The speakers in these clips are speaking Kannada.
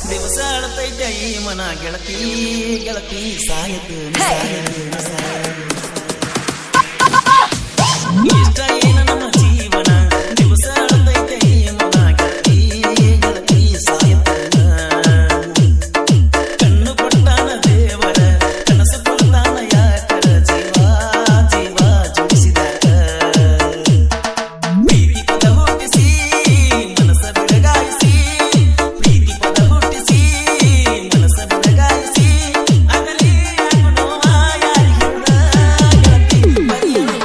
ದಿವಸ ಅಳತೈತೆ ಈ ಮನ ಗೆಳತಿ ಗೆಳತಿ ಸಾಯತು ಇಷ್ಟ ಏನ ನಮ್ಮ ಜೀವನ ದಿವಸ ಅಳತೈತೆ ಈ ಮನ ಗೆಳತಿ ಗೆಳತಿ ಸಾಯತು ಕಣ್ಣು ಕೊಟ್ಟಾನ ದೇವರ ಕನಸು ಕೊಡ್ತಾನ ಯಾಕರ ಜೀವ ಜೀವ ಜೋಡಿಸಿದಾಗ ಪ್ರೀತಿ ಪದ ಹುಟ್ಟಿಸಿ ಮನಸ ಬೆಳಗಾಯಿಸಿ ಪ್ರೀತಿ ಪದ ಹುಟ್ಟಿಸಿ ಮನಸ ಬೆಳಗಾಯಿಸಿ ಅಗಲಿ ನೋವ ಯಾರಿಗಿರುದ ಗೆಳತಿ ಬರೆಯುವುದ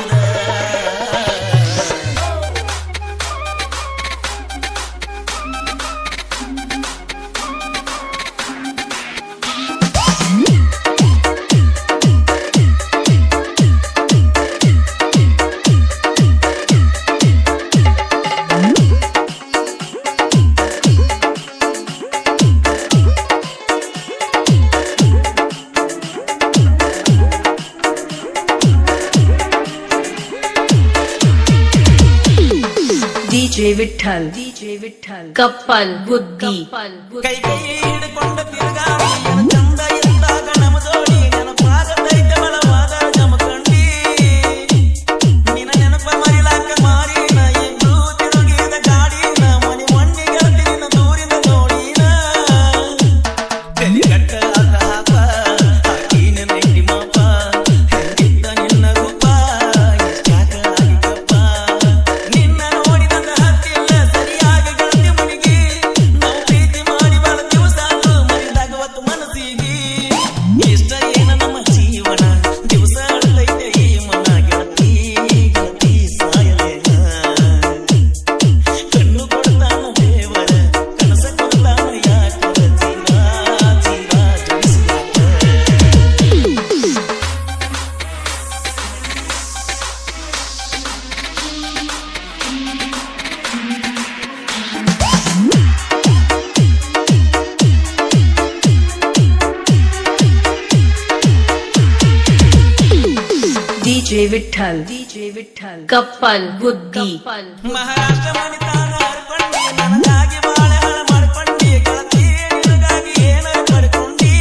DJ Vittal, Kappal Buddhi. ಕೈ ಕೈ ಹಿಡ್ಕೊಂಡ ತಿರುಗಾಡಿ ಚಂದ ಇದ್ದಾಗ ನಮ್ಮ ಜೋಡಿ ನೆನಪಾಗತೈತೆ ಬಲವಾದ ಜಮಖಂಡಿ ನಿನ್ನ ನೆನಪ ಮರಿಲಾಕ ಮಾರಿನ ಎಂದು ತಿರುಗಿದ ಗಾಡಿನ ಮನಿ ಮಂಡಿ ಗೆಳತಿ ನಿನ್ನ ದೂರಿಂದ ನೋಡಿನ ಕಲಿಗಟ್ಟ ಹಾಕ ಹಾಕಿನ ನೆಂಡಿ ಮಾಪ ಹೆಂಗಿದ್ದ ನಿನ್ನ ರೂಪ ಎಷ್ಟಾಕ ಆಗಿದ್ದಪ್ಪ ನಿನ್ನ ನೋಡಿದಂಗ ಹತ್ತಿಲ್ಲ ಸರಿಯಾಗಿ ಗೆಳತಿ ಮನಿಗೆ ನಾವು ಪ್ರೀತಿ ಮಾಡಿ ಬಳತೀವ ಸಾಕು ಮರಿದಾಗವತ್ತು ಮನಸ್ಸಿಗೆ ಇಷ್ಟ ಏನ ನಮ್ಮ ಜೀವನ ದಿವಸ ಅಳತೈತೆ ಈ ಮನ ಗೆಳತಿ ಗೆಳತಿ ಸಾಯಲೇನ ಕಣ್ಣು ಕೊಡ್ತಾನ ದೇವರ ಕನಸ ಕೊಡ್ತಾನ ಯಾಕರ ಜೀವ ಜೀವ ಜೋಡಿಸಿದಾಗ DJ Vittal, Kappal Buddhi. Maharashtra ಮಣಿತಾನ ಅರ್ಪಂಡಿ ನನಗಾಗಿ ಬಾಳೆ ಹಳ ಮಾಡ್ಕೊಂಡಿ ಗೆಳತಿ ನಿನಗಾಗಿ ಏನಾರ ಪಡ್ಕೊಂಡಿ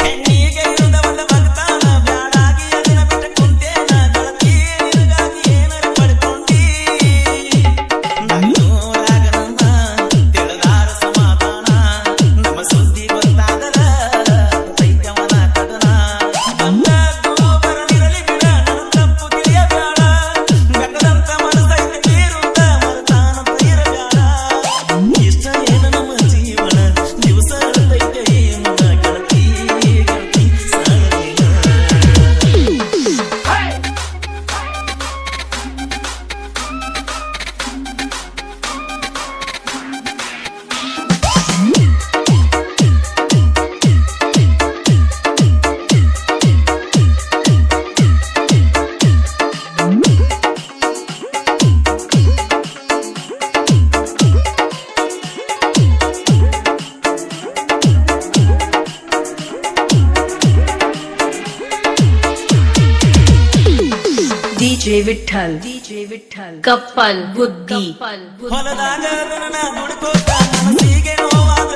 ಹೆಣ್ಣಿಗೆ ಇರುದವಲ್ಲ ಭಕ್ತಾನ ಬ್ಯಾಡಾಗಿ ಅದನ್ನ ಬಿಟ್ಟು ಕುಂತೇನ ಗೆಳತಿ ನಿನಗಾಗಿ ಏನಾರ ಪಡ್ಕೊಂಡಿ ನನ್ನೂರಾಗ ನನ್ನ ತಿಳಿದಾರ ಸಮಾಧಾನ ನಮ್ಮ ಸುದ್ದಿ ಗೊತ್ತಾದರ ದೈತ್ಯವನ ಕದನ ಬಂದದ್ದು ಬರಲಿರಲಿ ಬಿಡ ನನ್ನ ತಪ್ಪು ತಿಳಿಯಬೇಡ ಬೆಕ್ಕದಂತ ಮನಸ್ಸೈತೆ ತೀರುತ್ತ ಮರತಾನಂತ ಇರಬೇಡ ಇಷ್ಟ ಏನ ನಮ್ಮ ಜೀವನ ದಿವಸ ಅಳತೈತೆ ಈ ಮನ ಗೆಳತಿ ಗೆಳತಿ ಸಾಯಲೇನ DJ Vittal, Kappal Buddhi. ಹೊಲದಾಗ ನನ್ನ ದುಡ್ಕೋತ ಮನಸ್ಸಿಗೆ ನೋವಾದ